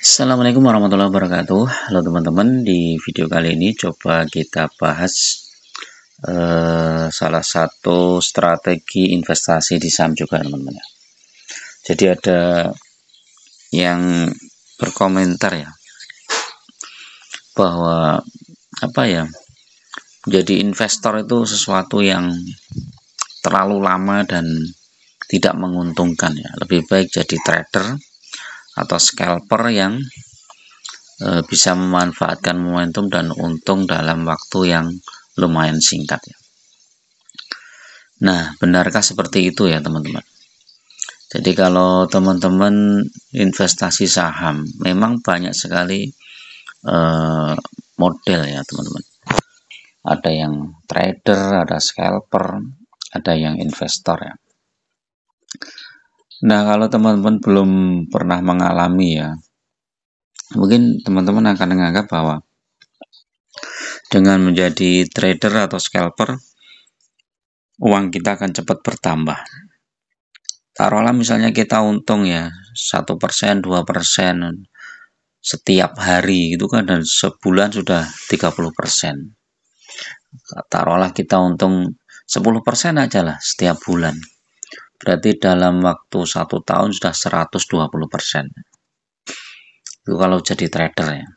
Assalamualaikum warahmatullahi wabarakatuh. Halo teman-teman, di video kali ini coba kita bahas salah satu strategi investasi di saham juga teman-teman ya. Jadi ada yang berkomentar ya bahwa jadi investor itu sesuatu yang terlalu lama dan tidak menguntungkan ya. Lebih baik jadi trader atau scalper yang bisa memanfaatkan momentum dan untung dalam waktu yang lumayan singkat ya. Nah, benarkah seperti itu ya teman-teman? Jadi kalau teman-teman investasi saham, memang banyak sekali model ya teman-teman. Ada yang trader, ada scalper, ada yang investor ya. Nah, kalau teman-teman belum pernah mengalami ya, mungkin teman-teman akan menganggap bahwa dengan menjadi trader atau scalper, uang kita akan cepat bertambah. Taruhlah misalnya kita untung ya 1%, 2% setiap hari gitu kan, dan sebulan sudah 30%. Taruhlah kita untung 10% aja lah setiap bulan. Berarti dalam waktu 1 tahun sudah 120%. Itu kalau jadi trader ya.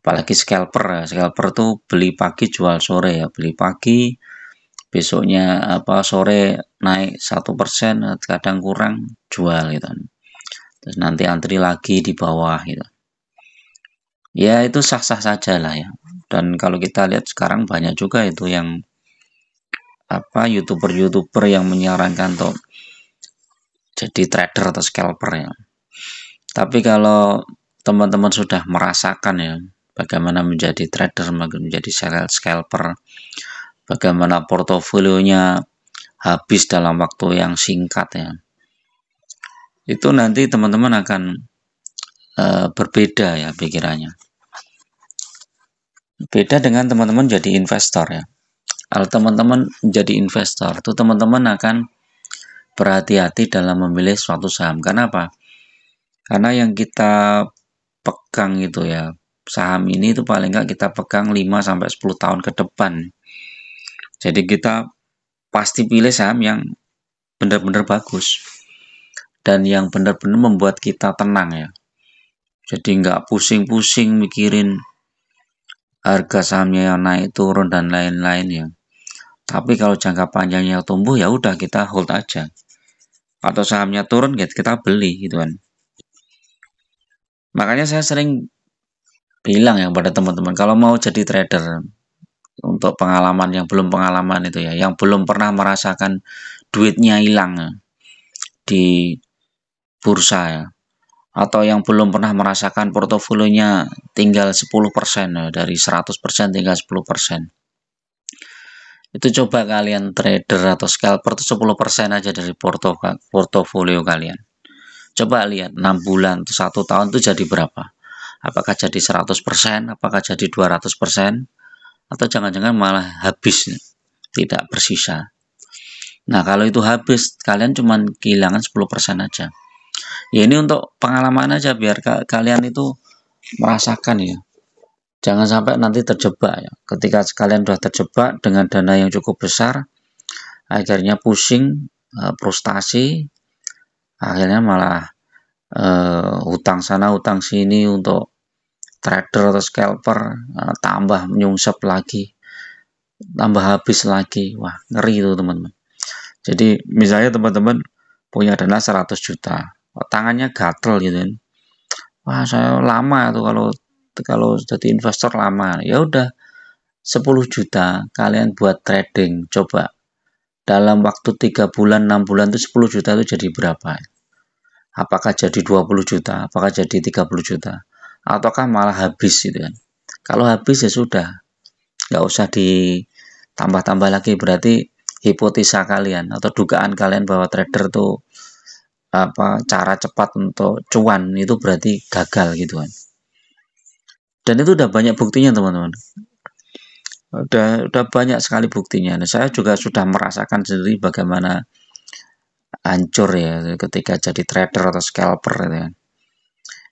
Apalagi scalper ya. Scalper tuh beli pagi jual sore ya. Beli pagi, besoknya sore naik 1%, kadang kurang jual gitu. Terus nanti antri lagi di bawah gitu. Ya itu sah-sah saja lah ya. Dan kalau kita lihat sekarang banyak juga itu yang youtuber yang menyarankan untuk jadi trader atau scalper ya. Tapi kalau teman-teman sudah merasakan ya bagaimana menjadi trader, menjadi scalper, bagaimana portofolionya habis dalam waktu yang singkat ya, itu nanti teman-teman akan berbeda ya pikirannya. Beda dengan teman-teman jadi investor ya. Kalau teman-teman jadi investor itu teman-teman akan berhati-hati dalam memilih suatu saham. Karena apa? Karena yang kita pegang itu ya, saham ini itu paling nggak kita pegang 5-10 tahun ke depan. Jadi kita pasti pilih saham yang benar-benar bagus dan yang benar-benar membuat kita tenang ya. Jadi nggak pusing-pusing mikirin harga sahamnya yang naik turun dan lain-lain ya. Tapi kalau jangka panjangnya tumbuh ya udah kita hold aja. Atau sahamnya turun kita beli gitu kan. Makanya saya sering bilang ya pada teman-teman, kalau mau jadi trader, untuk pengalaman yang belum pengalaman itu ya, yang belum pernah merasakan duitnya hilang ya, di bursa ya, atau yang belum pernah merasakan portofolionya tinggal 10% ya, dari 100% tinggal 10%. Itu coba kalian trader atau scalper itu 10% aja dari portofolio kalian. Coba lihat 6 bulan atau 1 tahun itu jadi berapa? Apakah jadi 100%, apakah jadi 200%, atau jangan-jangan malah habis, tidak bersisa. Nah, kalau itu habis, kalian cuma kehilangan 10% aja. Ya ini untuk pengalaman aja, biar kalian itu merasakan ya. Jangan sampai nanti terjebak ya. Ketika kalian sudah terjebak dengan dana yang cukup besar, akhirnya pusing, frustasi, akhirnya malah hutang sana hutang sini untuk trader atau scalper, tambah nyungsep lagi, tambah habis lagi. Wah, ngeri itu teman-teman. Jadi misalnya teman-teman punya dana 100 juta, tangannya gatel gitu kan. Wah, saya lama tuh kalau jadi investor lama. Ya udah 10 juta kalian buat trading, coba dalam waktu 3 bulan 6 bulan itu 10 juta itu jadi berapa? Apakah jadi 20 juta, apakah jadi 30 juta, ataukah malah habis gitu kan. Kalau habis ya sudah, nggak usah ditambah-tambah lagi. Berarti hipotesa kalian atau dugaan kalian bahwa trader tuh cara cepat untuk cuan itu berarti gagal gitu kan. Dan itu udah banyak buktinya teman-teman. Udah banyak sekali buktinya. Nah, saya juga sudah merasakan sendiri bagaimana hancur ya ketika jadi trader atau scalper gitu kan.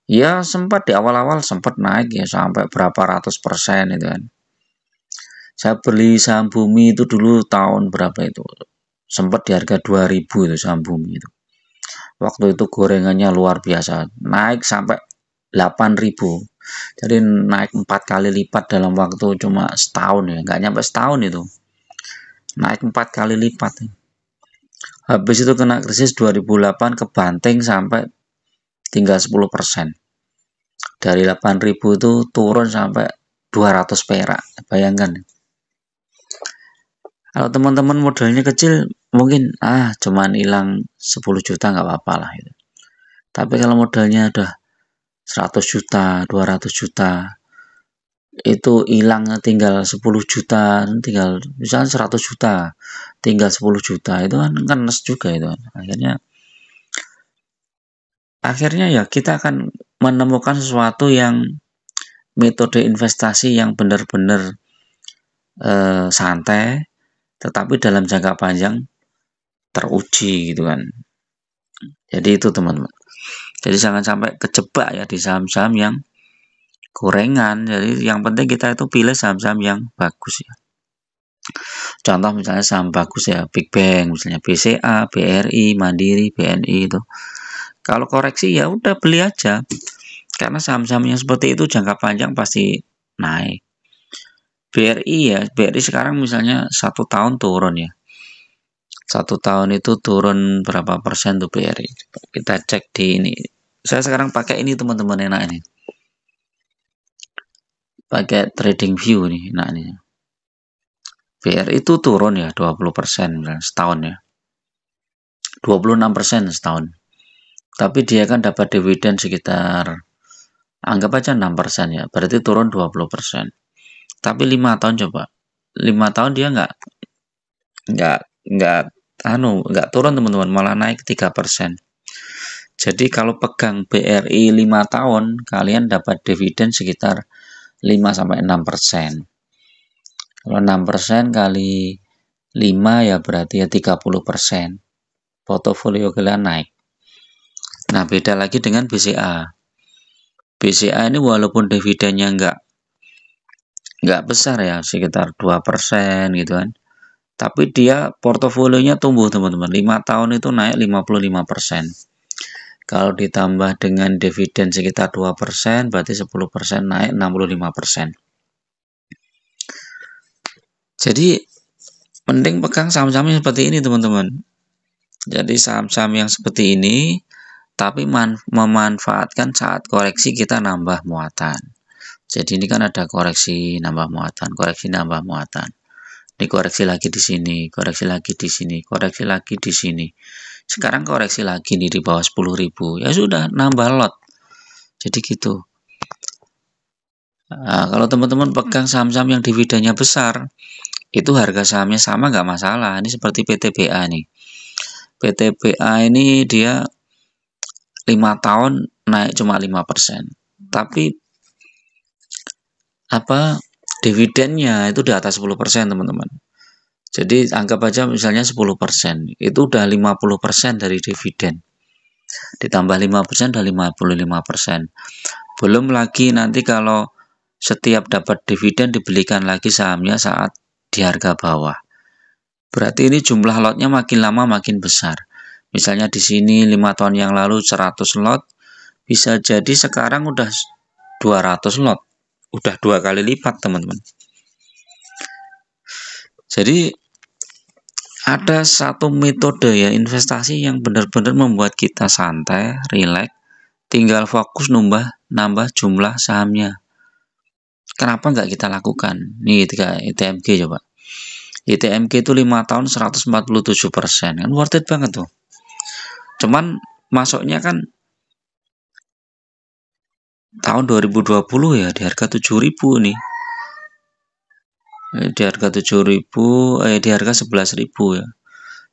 Ya sempat di awal-awal sempat naik ya sampai berapa ratus persen itu kan. Saya beli saham Bumi itu dulu tahun berapa itu? Sempat di harga 2000 itu saham Bumi itu. Waktu itu gorengannya luar biasa, naik sampai 8.000. Jadi naik 4 kali lipat dalam waktu cuma setahun ya, nggak nyampe setahun itu. Naik 4 kali lipat. Habis itu kena krisis 2008 kebanting sampai tinggal 10%. Dari 8.000 itu turun sampai 200 perak. Bayangkan. Kalau teman-teman modalnya kecil mungkin cuman hilang 10 juta nggak apa-apa lah itu. Tapi kalau modalnya udah 100 juta, 200 juta, itu hilangnya tinggal 10 juta, tinggal misalnya 100 juta, tinggal 10 juta, itu kan ngenes juga itu. Akhirnya ya kita akan menemukan sesuatu yang metode investasi yang benar-benar santai, tetapi dalam jangka panjang teruji gitu kan. Jadi itu teman-teman. Jadi jangan sampai kejebak ya di saham-saham yang gorengan. Jadi yang penting kita itu pilih saham-saham yang bagus ya. Contoh misalnya saham bagus ya, Big Bang, misalnya BCA, BRI, Mandiri, BNI itu. Kalau koreksi ya udah beli aja. Karena saham-saham yang seperti itu jangka panjang pasti naik. BRI ya, BRI sekarang misalnya 1 tahun turun ya. 1 tahun itu turun berapa persen tuh BRI? Kita cek di ini. Saya sekarang pakai ini teman-teman, enak ini. Pakai Trading View nih, enak nih. BRI itu turun ya 20% setahun ya. 26% setahun. Tapi dia kan dapat dividen sekitar anggap aja 6% ya. Berarti turun 20%. Tapi 5 tahun coba. 5 tahun dia nggak turun teman-teman, malah naik 3%. Jadi kalau pegang BRI 5 tahun, kalian dapat dividen sekitar 5-6%. Kalau 6% kali 5 ya berarti ya 30%. Portofolio kalian naik. Nah, beda lagi dengan BCA. BCA ini walaupun dividennya nggak besar ya, sekitar 2% gitu kan. Tapi dia portofolionya tumbuh teman-teman. 5 tahun itu naik 55%. Kalau ditambah dengan dividen sekitar 2%, berarti 10% naik 65%. Jadi, mending pegang saham-saham yang seperti ini teman-teman. Jadi saham-saham yang seperti ini, tapi memanfaatkan saat koreksi kita nambah muatan. Jadi ini kan ada koreksi nambah muatan, koreksi nambah muatan. Ini koreksi lagi di sini, koreksi lagi di sini, koreksi lagi di sini. Sekarang koreksi lagi nih di bawah 10.000. Ya sudah, nambah lot. Jadi gitu. Nah, kalau teman-teman pegang saham-saham yang dividennya besar, itu harga sahamnya sama nggak masalah. Ini seperti PTBA nih. PTBA ini dia 5 tahun naik cuma 5%. Tapi dividennya itu di atas 10% teman-teman. Jadi anggap aja misalnya 10%, itu udah 50% dari dividen. Ditambah 5% udah 55%. Belum lagi nanti kalau setiap dapat dividen dibelikan lagi sahamnya saat di harga bawah. Berarti ini jumlah lotnya makin lama makin besar. Misalnya di sini 5 tahun yang lalu 100 lot, bisa jadi sekarang udah 200 lot. Udah 2 kali lipat teman-teman. Jadi ada satu metode ya investasi yang benar-benar membuat kita santai, rileks, tinggal fokus nambah jumlah sahamnya. Kenapa nggak kita lakukan? Nih ITMG coba. ITMG itu 5 tahun 147%, kan worth it banget tuh. Cuman masuknya kan tahun 2020 ya di harga 7.000 nih. Di harga 7.000, di harga 11.000 ya.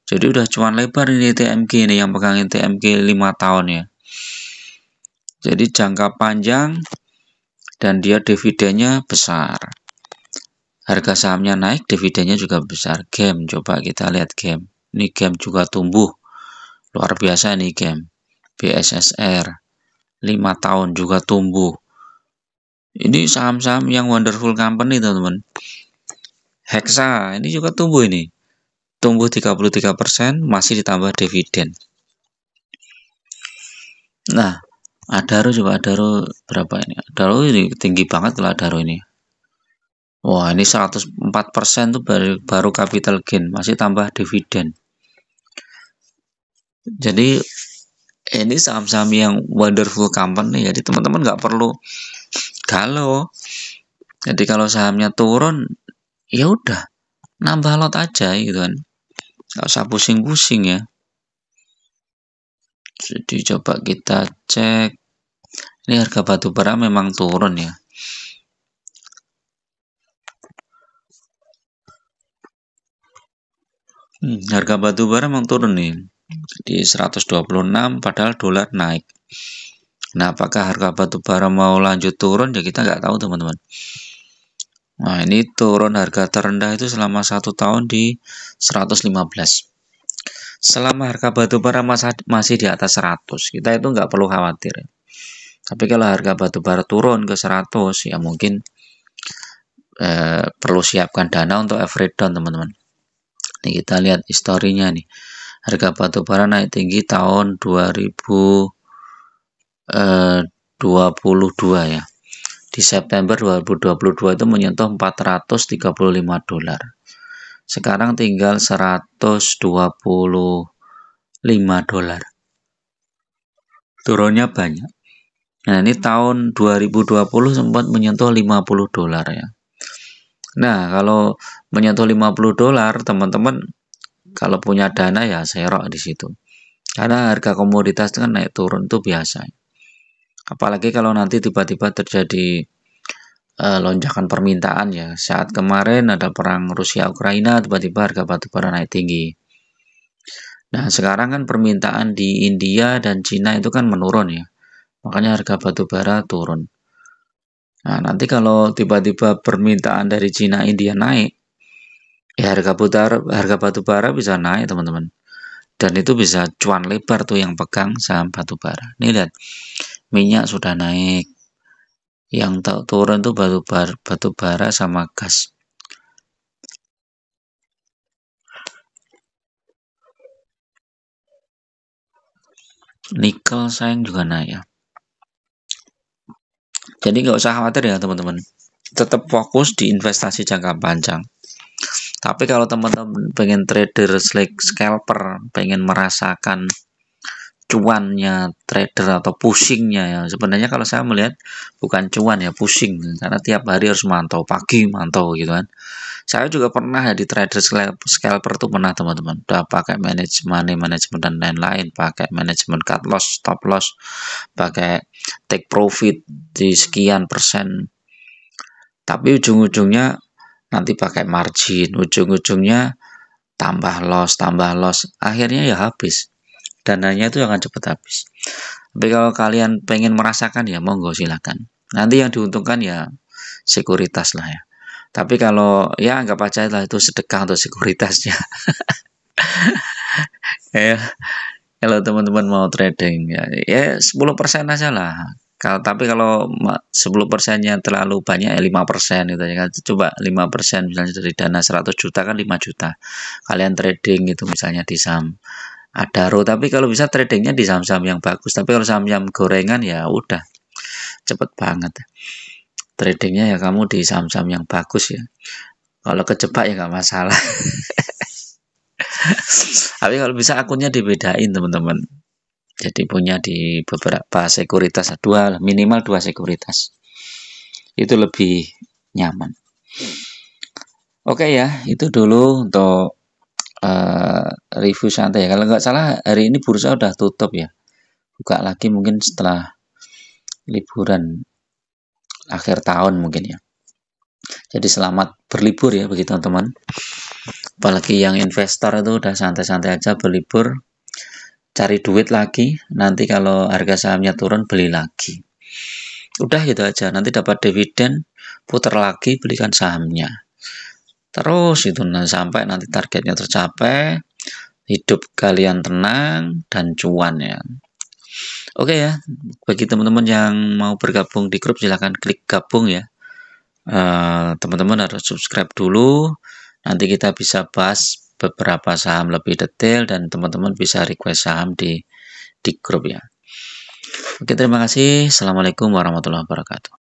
Jadi udah cuan lebar ini ITMG ini yang pegang ITMG 5 tahun ya. Jadi jangka panjang dan dia dividennya besar. Harga sahamnya naik, dividennya juga besar. GEM, coba kita lihat GEM. Ini GEM juga tumbuh. Luar biasa nih GEM. BSSR 5 tahun juga tumbuh. Ini saham-saham yang wonderful company teman-teman. Hexa ini juga tumbuh ini. Tumbuh 33%, masih ditambah dividen. Nah, Adaro juga, Adaro berapa ini? Adaro ini tinggi banget kalau Adaro ini. Wah, ini 104% tuh baru capital gain, masih tambah dividen. Jadi ini saham-saham yang wonderful company, jadi teman-teman nggak perlu galau. Jadi kalau sahamnya turun, ya udah nambah lot aja gitu kan, nggak usah pusing-pusing ya. Jadi coba kita cek, ini harga batubara memang turun ya. Harga batubara memang turun nih di 126, padahal dolar naik. Nah, apakah harga batubara mau lanjut turun ya kita nggak tahu teman-teman. Nah, ini turun harga terendah itu selama 1 tahun di 115. Selama harga batubara masih di atas 100, kita itu nggak perlu khawatir. Tapi kalau harga batubara turun ke 100, ya mungkin perlu siapkan dana untuk average down teman-teman. Ini kita lihat historinya nih. Harga batubara naik tinggi tahun 2022 ya. Di September 2022 itu menyentuh 435 dolar. Sekarang tinggal 125 dolar. Turunnya banyak. Nah, ini tahun 2020 sempat menyentuh 50 dolar ya. Nah, kalau menyentuh 50 dolar, teman-teman kalau punya dana ya serok di situ. Karena harga komoditas itu kan naik turun itu biasa. Apalagi kalau nanti tiba-tiba terjadi lonjakan permintaan ya. Saat kemarin ada perang Rusia Ukraina, tiba-tiba harga batubara naik tinggi. Nah, sekarang kan permintaan di India dan Cina itu kan menurun ya. Makanya harga batubara turun. Nah, nanti kalau tiba-tiba permintaan dari Cina India naik, ya harga batubara bisa naik teman-teman. Dan itu bisa cuan lebar tuh yang pegang saham batubara. Nih lihat, minyak sudah naik. Yang turun tuh batubara sama gas. Nikel sayang juga naik ya. Jadi nggak usah khawatir ya teman-teman. Tetap fokus di investasi jangka panjang. Tapi kalau teman-teman pengen trader scalper, pengen merasakan cuannya trader atau pusingnya ya, sebenarnya kalau saya melihat bukan cuan ya, pusing, karena tiap hari harus mantau, pagi mantau gitu kan. Saya juga pernah ya di trader scalper tuh pernah teman-teman, udah pakai manajemen dan lain-lain, pakai manajemen cut loss, stop loss, pakai take profit di sekian persen, tapi ujung-ujungnya nanti pakai margin, ujung-ujungnya tambah loss, akhirnya ya habis. Dananya itu akan cepat habis. Tapi kalau kalian pengen merasakan ya monggo silakan. Nanti yang diuntungkan ya sekuritas lah ya. Tapi kalau ya anggap aja lah itu sedekah untuk sekuritasnya. Ya, kalau teman-teman mau trading ya 10% aja lah. Tapi kalau 10%-nya terlalu banyak ya 5% gitu ya kan. Coba 5% misalnya dari dana 100 juta kan 5 juta. Kalian trading itu misalnya di saham Adaro, tapi kalau bisa tradingnya di saham-saham yang bagus. Tapi kalau saham-saham gorengan ya udah cepet banget. Tradingnya ya kamu di saham-saham yang bagus ya. Kalau kejebak ya nggak masalah. Tapi kalau bisa akunnya dibedain teman-teman. Jadi punya di beberapa sekuritas, minimal 2 sekuritas. Itu lebih nyaman. Oke ya, itu dulu untuk review santai ya. Kalau nggak salah hari ini bursa udah tutup ya, buka lagi mungkin setelah liburan akhir tahun mungkin ya. Jadi selamat berlibur ya bagi teman-teman, apalagi yang investor itu udah santai-santai aja berlibur, cari duit lagi, nanti kalau harga sahamnya turun beli lagi, udah gitu aja. Nanti dapat dividen, putar lagi, belikan sahamnya terus itu sampai nanti targetnya tercapai, hidup kalian tenang dan cuan ya. Oke ya, bagi teman-teman yang mau bergabung di grup silahkan klik gabung ya. Teman-teman harus subscribe dulu, nanti kita bisa bahas beberapa saham lebih detail dan teman-teman bisa request saham di grup ya. Oke, terima kasih. Assalamualaikum warahmatullahi wabarakatuh.